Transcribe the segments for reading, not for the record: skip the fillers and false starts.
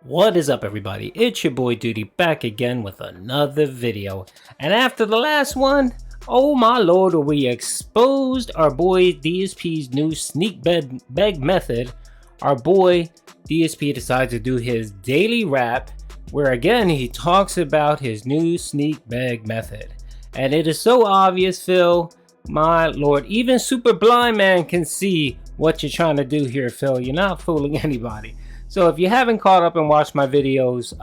What is up, everybody? It's your boy Duty back again with another video. And after the last one, oh my lord, we exposed our boy DSP's new sneak beg method. Our boy DSP decides to do his daily rap, where again he talks about his new sneak beg method. And it is so obvious, Phil. My lord, even super blind man can see what you're trying to do here, Phil. You're not fooling anybody. So if you haven't caught up and watched my videos,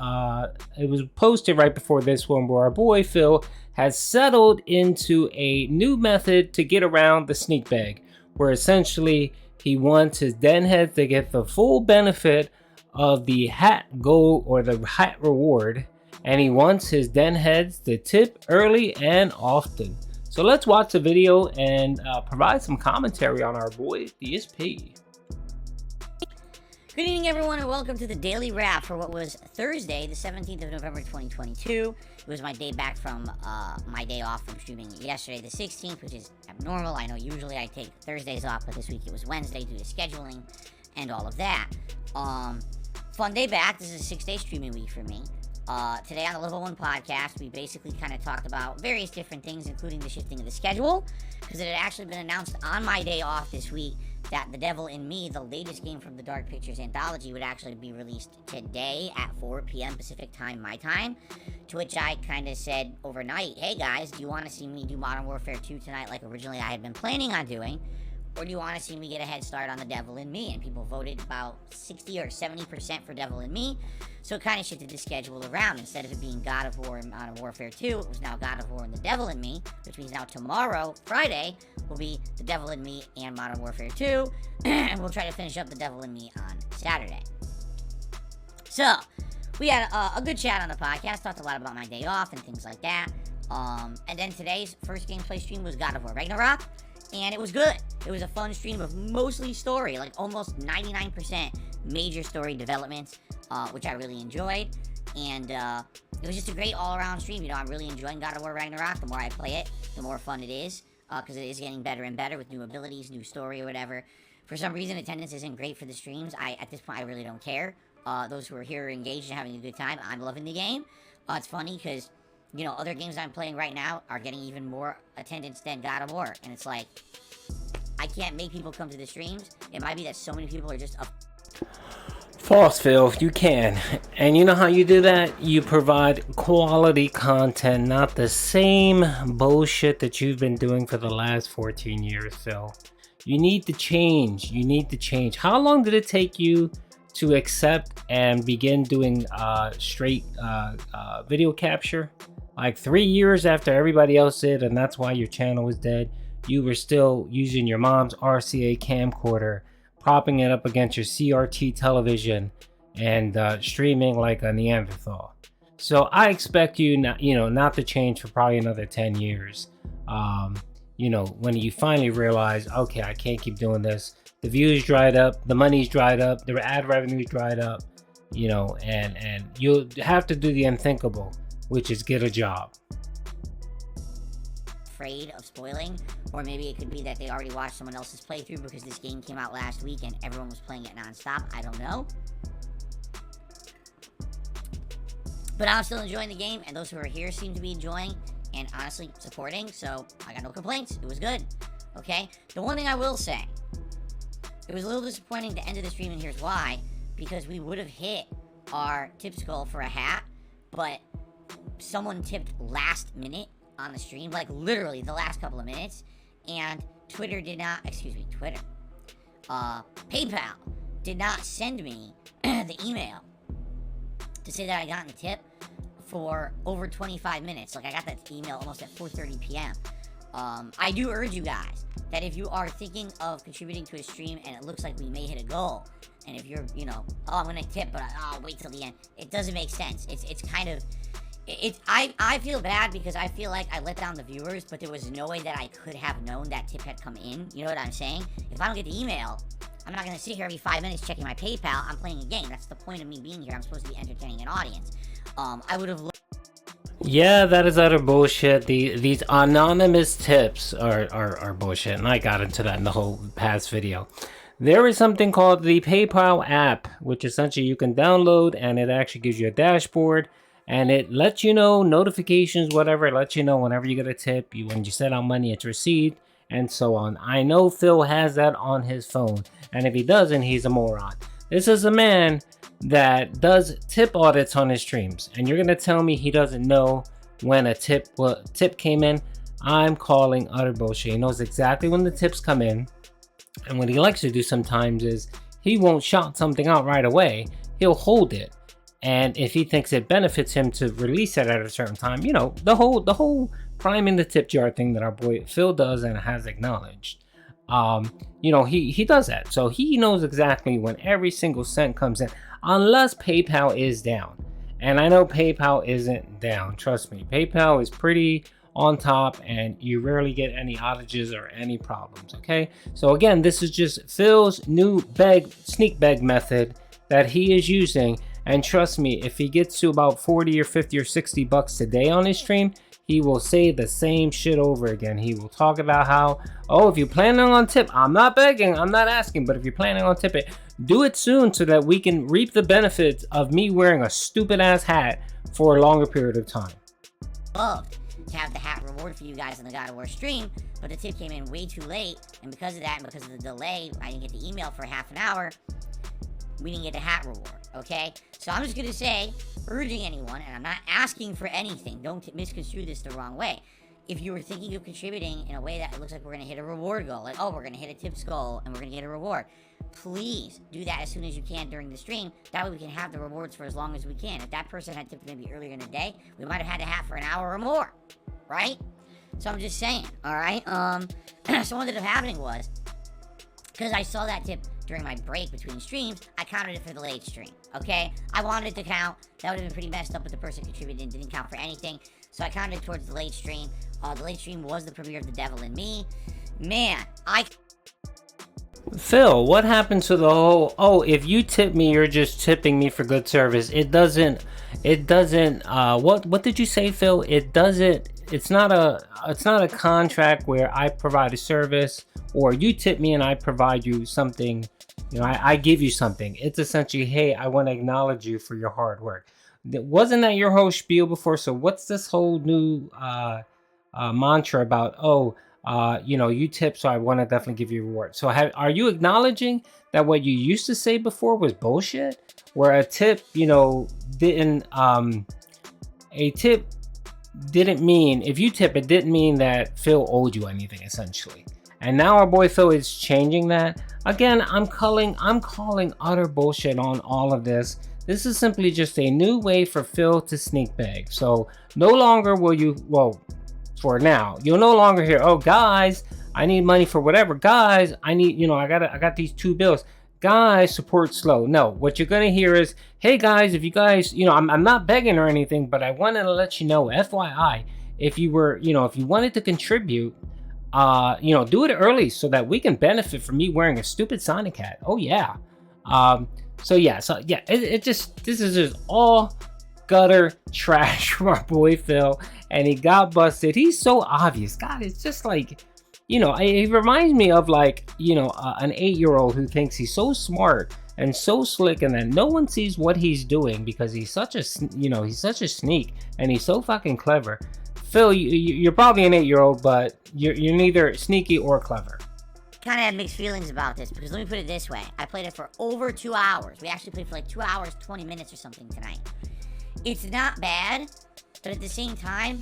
it was posted right before this one where our boy Phil has settled into a new method to get around the sneak bag, where essentially he wants his den heads to get the full benefit of the hat goal or the hat reward, and he wants his den heads to tip early and often. So let's watch the video and provide some commentary on our boy DSP. Good evening, everyone, and welcome to the Daily Wrap for what was Thursday, the 17th of November, 2022. It was my day back from my day off from streaming yesterday, the 16th, which is abnormal. I know usually I take Thursdays off, but this week it was Wednesday due to scheduling and all of that. Fun day back. This is a 6-day streaming week for me. Today on the Level 1 podcast, we basically kind of talked about various different things, including the shifting of the schedule, because it had actually been announced on my day off this week that The Devil in Me, the latest game from the Dark Pictures anthology, would actually be released today at 4 p.m. Pacific time, my time, to which I kind of said overnight, hey guys, do you want to see me do Modern Warfare 2 tonight like originally I had been planning on doing? Or do you want to see me get a head start on The Devil in Me? And people voted about 60 or 70% for Devil in Me. So it kind of shifted the schedule around. Instead of it being God of War and Modern Warfare 2, it was now God of War and The Devil in Me, which means now tomorrow, Friday, will be The Devil in Me and Modern Warfare 2. And we'll try to finish up The Devil in Me on Saturday. So, we had a good chat on the podcast, talked a lot about my day off and things like that. And then today's first gameplay stream was God of War Ragnarok. And it was good. It was a fun stream of mostly story, like almost 99% major story developments, which I really enjoyed. And it was just a great all-around stream. You know, I'm really enjoying God of War Ragnarok. The more I play it, the more fun it is, because it is getting better and better with new abilities, new story, or whatever. For some reason, attendance isn't great for the streams. At this point, I really don't care. Those who are here are engaged and having a good time. I'm loving the game. It's funny because, you know, other games I'm playing right now are getting even more attendance than God of War. And it's like, I can't make people come to the streams. It might be that so many people are just up. False, Phil. You can. And you know how you do that? You provide quality content, not the same bullshit that you've been doing for the last 14 years, Phil. You need to change. You need to change. How long did it take you to accept and begin doing straight video capture? Like 3 years after everybody else did, and that's why your channel was dead. You were still using your mom's RCA camcorder, propping it up against your CRT television, and streaming like a Neanderthal. So I expect you not to change for probably another 10 years. When you finally realize, okay, I can't keep doing this. The views dried up, the money's dried up, the ad revenue's dried up, and you'll have to do the unthinkable, which is get a job. Afraid of spoiling, or maybe it could be that they already watched someone else's playthrough because this game came out last week and everyone was playing it nonstop. I don't know. But I'm still enjoying the game, and those who are here seem to be enjoying and honestly supporting, so I got no complaints. It was good. Okay? The one thing I will say, it was a little disappointing to end of the stream, and here's why. Because we would have hit our tip goal for a hat, but someone tipped last minute on the stream, like literally the last couple of minutes, and PayPal did not send me the email to say that I got the tip for over 25 minutes. Like, I got that email almost at 4:30 p.m. I do urge you guys that if you are thinking of contributing to a stream and it looks like we may hit a goal, and if you're, I'm gonna tip, but I'll wait till the end, it doesn't make sense. It's kind of, I feel bad because I feel like I let down the viewers, but there was no way that I could have known that tip had come in. You know what I'm saying? If I don't get the email, I'm not going to sit here every 5 minutes checking my PayPal. I'm playing a game. That's the point of me being here. I'm supposed to be entertaining an audience. I would have... Yeah, that is utter bullshit. These anonymous tips are bullshit, and I got into that in the whole past video. There is something called the PayPal app, which essentially you can download, and it actually gives you a dashboard, and it lets you know notifications, whatever. It lets you know whenever you get a tip, when you send out money, it's received, and so on. I know Phil has that on his phone, and if he doesn't, he's a moron. This is a man that does tip audits on his streams, and you're gonna tell me he doesn't know when a tip came in? I'm calling utter bullshit. He knows exactly when the tips come in. And what he likes to do sometimes is he won't shout something out right away. He'll hold it. And if he thinks it benefits him to release it at a certain time, the whole priming the tip jar thing that our boy Phil does and has acknowledged. He does that. So he knows exactly when every single cent comes in, unless PayPal is down. And I know PayPal isn't down. Trust me, PayPal is pretty on top, and you rarely get any outages or any problems. Okay, so again, this is just Phil's new sneak bag method that he is using, and trust me, if he gets to about 40 or 50 or 60 bucks today on his stream, he will say the same shit over again. He will talk about how, if you're planning on tip, I'm not begging, I'm not asking, but if you're planning on tip it, do it soon so that we can reap the benefits of me wearing a stupid ass hat for a longer period of time. Loved to have the hat reward for you guys on the God of War stream, but the tip came in way too late, and because of that and because of the delay, I didn't get the email for half an hour. We didn't get the hat reward, okay? So I'm just gonna say, urging anyone, and I'm not asking for anything, don't misconstrue this the wrong way. If you were thinking of contributing in a way that it looks like we're gonna hit a reward goal, like, we're gonna hit a tips goal and we're gonna get a reward, please do that as soon as you can during the stream. That way we can have the rewards for as long as we can. If that person had tipped maybe earlier in the day, we might have had the hat for an hour or more, right? So I'm just saying, all right? So what ended up happening was, because I saw that tip during my break between streams, I counted it for the late stream, okay? I wanted it to count. That would have been pretty messed up if the person contributed and didn't count for anything. So I counted it towards the late stream. The late stream was the premiere of The Devil in Me. Man, Phil, what happened to the whole, if you tip me, you're just tipping me for good service? It doesn't, what did you say, Phil? It's not a contract where I provide a service or you tip me and I provide you something, I give you something. It's essentially, hey, I want to acknowledge you for your hard work. Wasn't that your whole spiel before? So what's this whole new mantra about, you tip, so I want to definitely give you a reward? So are you acknowledging that what you used to say before was bullshit? Where a tip, didn't mean, if you tip, it didn't mean that Phil owed you anything, essentially. And now our boy Phil is changing that. Again, I'm calling utter bullshit on all of this. This is simply just a new way for Phil to sneak bag. So no longer will you, for now, you'll no longer hear, guys, I need money for whatever. Guys, I need, I got these 2 bills. Guys, support slow. No, what you're gonna hear is, hey guys, if you guys, I'm not begging or anything, but I wanted to let you know, FYI, if you wanted to contribute, do it early so that we can benefit from me wearing a stupid Sonic hat. Oh yeah. This is just all gutter trash from our boy Phil, and he got busted. He's so obvious. God, it's just like, it reminds me of like, an 8-year-old who thinks he's so smart and so slick, and then no one sees what he's doing because he's such a sneak, and he's so fucking clever. Phil, you're probably an 8-year-old, but you're neither sneaky or clever. Kind of had mixed feelings about this, because let me put it this way. I played it for over 2 hours. We actually played for like 2 hours, 20 minutes or something tonight. It's not bad, but at the same time,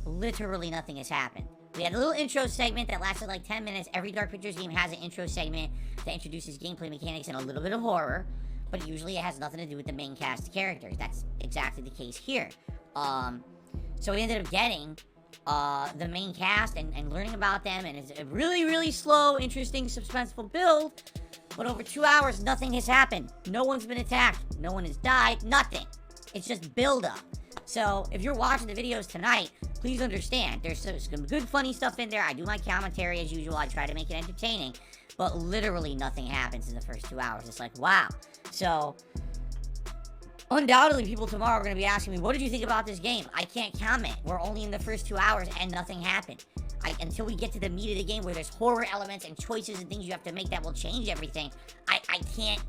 literally nothing has happened. We had a little intro segment that lasted like 10 minutes. Every Dark Pictures game has an intro segment that introduces gameplay mechanics and a little bit of horror, but usually it has nothing to do with the main cast characters. That's exactly the case here. So we ended up getting the main cast and learning about them, and it's a really, really slow, interesting, suspenseful build, but over 2 hours, nothing has happened. No one's been attacked. No one has died. Nothing. It's just build-up. So if you're watching the videos tonight, please understand, there's some good funny stuff in there. I do my commentary as usual. I try to make it entertaining, but literally nothing happens in the first 2 hours. It's like, wow. So undoubtedly, people tomorrow are going to be asking me, what did you think about this game? I can't comment. We're only in the first 2 hours and nothing happened. Until we get to the meat of the game where there's horror elements and choices and things you have to make that will change everything, I can't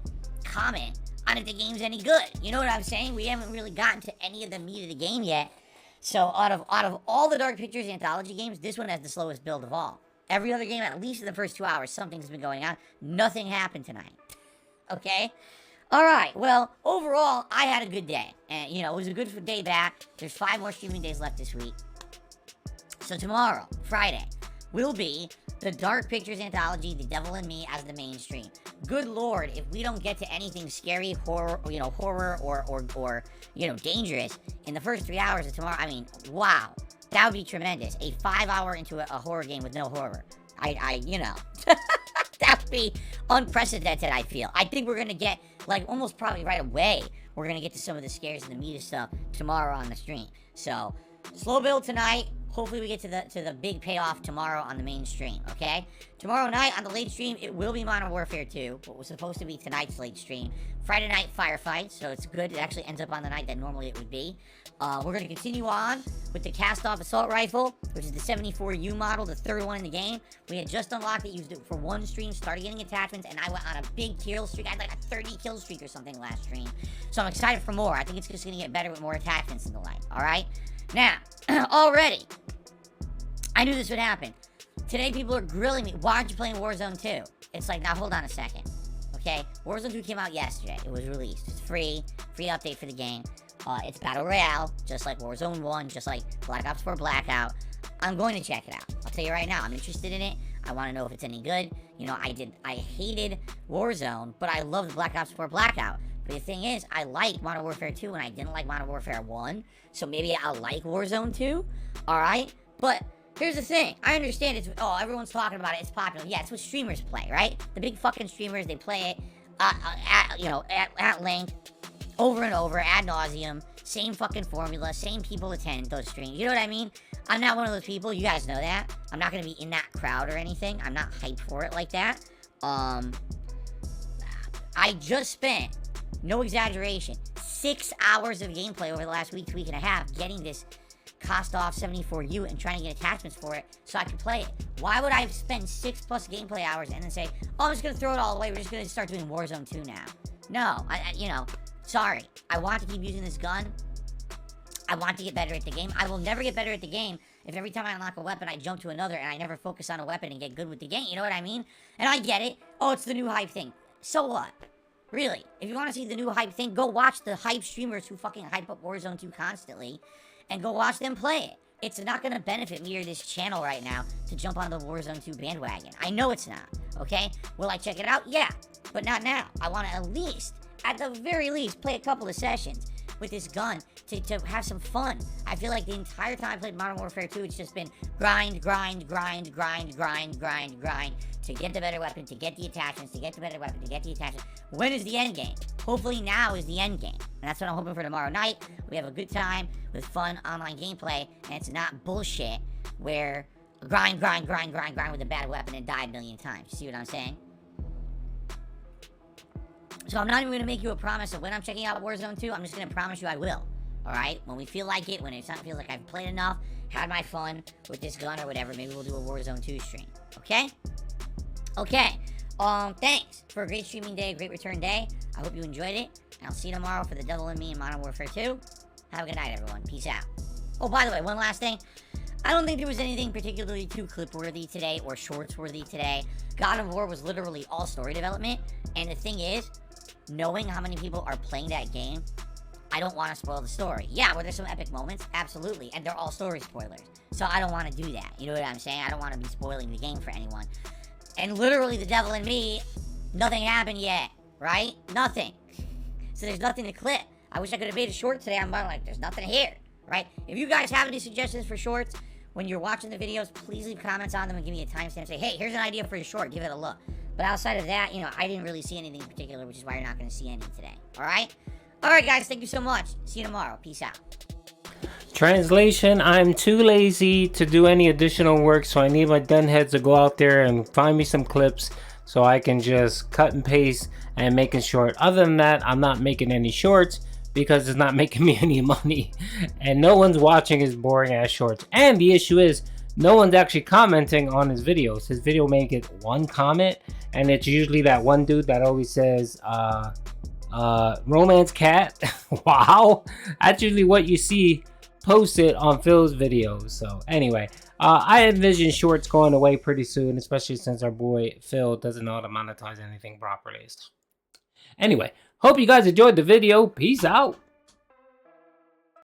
comment on if the game's any good. You know what I'm saying? We haven't really gotten to any of the meat of the game yet. So out of all the Dark Pictures anthology games, this one has the slowest build of all. Every other game, at least in the first 2 hours, something's been going on. Nothing happened tonight. Okay? Alright, well, overall, I had a good day. And, you know, it was a good day back. There's 5 more streaming days left this week. So tomorrow, Friday, will be the Dark Pictures anthology, The Devil in Me, as the mainstream. Good lord, if we don't get to anything scary, horror, or dangerous in the first 3 hours of tomorrow, I mean, wow, that would be tremendous. A 5-hour into a horror game with no horror. That would be unprecedented, I feel. I think we're gonna get, like, almost probably right away, we're gonna get to some of the scares and the meat of stuff tomorrow on the stream. So, slow build tonight. Hopefully we get to the big payoff tomorrow on the main stream, okay? Tomorrow night on the late stream, it will be Modern Warfare 2, what was supposed to be tonight's late stream. Friday night, Firefight, so it's good. It actually ends up on the night that normally it would be. We're going to continue on with the cast-off assault rifle, which is the 74U model, the third one in the game. We had just unlocked it, used it for one stream, started getting attachments, and I went on a big kill streak. I had like a 30 kill streak or something last stream. So I'm excited for more. I think it's just going to get better with more attachments and the like, alright? Now, already, I knew this would happen. Today, people are grilling me. Why aren't you playing Warzone 2? It's like, now hold on a second. Okay? Warzone 2 came out yesterday. It was released. It's free update for the game. It's Battle Royale, just like Warzone 1, just like Black Ops 4 Blackout. I'm going to check it out. I'll tell you right now, I'm interested in it. I want to know if it's any good. You know, I hated Warzone, but I loved Black Ops 4 Blackout. But the thing is, I like Modern Warfare 2, and I didn't like Modern Warfare 1. So maybe I'll like Warzone 2. Alright? But here's the thing. I understand it's, everyone's talking about it. It's popular. Yeah, it's what streamers play, right? The big fucking streamers, they play it at length, over and over, ad nauseum. Same fucking formula. Same people attend those streams. You know what I mean? I'm not one of those people. You guys know that. I'm not going to be in that crowd or anything. I'm not hyped for it like that. I just spent, no exaggeration, 6 hours of gameplay over the last week and a half getting this cost-off 74U and trying to get attachments for it so I can play it. Why would I spend 6+ gameplay hours and then say, oh, I'm just going to throw it all away. We're just going to start doing Warzone 2 now. No, sorry. I want to keep using this gun. I want to get better at the game. I will never get better at the game if every time I unlock a weapon, I jump to another and I never focus on a weapon and get good with the game. You know what I mean? And I get it. Oh, it's the new hype thing. So what? Really? If you want to see the new hype thing, go watch the hype streamers who fucking hype up Warzone 2 constantly and go watch them play it. It's not going to benefit me or this channel right now to jump on the Warzone 2 bandwagon. I know it's not, okay? Will I check it out? Yeah, but not now. I want to at the very least, play a couple of sessions with this gun to have some fun. I feel like the entire time I played Modern Warfare 2, it's just been grind to get the better weapon, to get the attachments, to get the better weapon, to get the attachments. When is the end game? Hopefully now is the end game. And that's what I'm hoping for tomorrow night. We have a good time with fun online gameplay, and it's not bullshit where grind with a bad weapon and die a million times. You see what I'm saying? So I'm not even going to make you a promise of when I'm checking out Warzone 2. I'm just going to promise you I will. Alright? When we feel like it, when it feels like I've played enough, had my fun with this gun or whatever, maybe we'll do a Warzone 2 stream. Okay? Okay. Thanks for a great streaming day, a great return day. I hope you enjoyed it. And I'll see you tomorrow for The Devil in Me and Modern Warfare 2. Have a good night, everyone. Peace out. Oh, by the way, one last thing. I don't think there was anything particularly too clip-worthy today or shorts-worthy today. God of War was literally all story development. And the thing is, knowing how many people are playing that game, I don't want to spoil the story. Yeah, were there some epic moments? Absolutely. And they're all story spoilers. So I don't want to do that. You know what I'm saying? I don't want to be spoiling the game for anyone. And literally, The Devil in Me, nothing happened yet. Right? Nothing. So there's nothing to clip. I wish I could have made a short today. I'm like, there's nothing here. Right? If you guys have any suggestions for shorts, when you're watching the videos, please leave comments on them and give me a timestamp. Say, hey, here's an idea for a short. Give it a look. But outside of that, I didn't really see anything in particular, which is why you're not going to see any today. Alright? Alright, guys. Thank you so much. See you tomorrow. Peace out. Translation, I'm too lazy to do any additional work, so I need my dunheads to go out there and find me some clips so I can just cut and paste and make it short. Other than that, I'm not making any shorts because it's not making me any money. And no one's watching his boring ass shorts. And the issue is, no one's actually commenting on his videos. His video may get one comment, and it's usually that one dude that always says, romance cat. Wow, that's usually what you see posted on Phil's videos. So anyway, I envision shorts going away pretty soon, especially since our boy Phil doesn't know how to monetize anything properly. So anyway, hope you guys enjoyed the video. Peace out.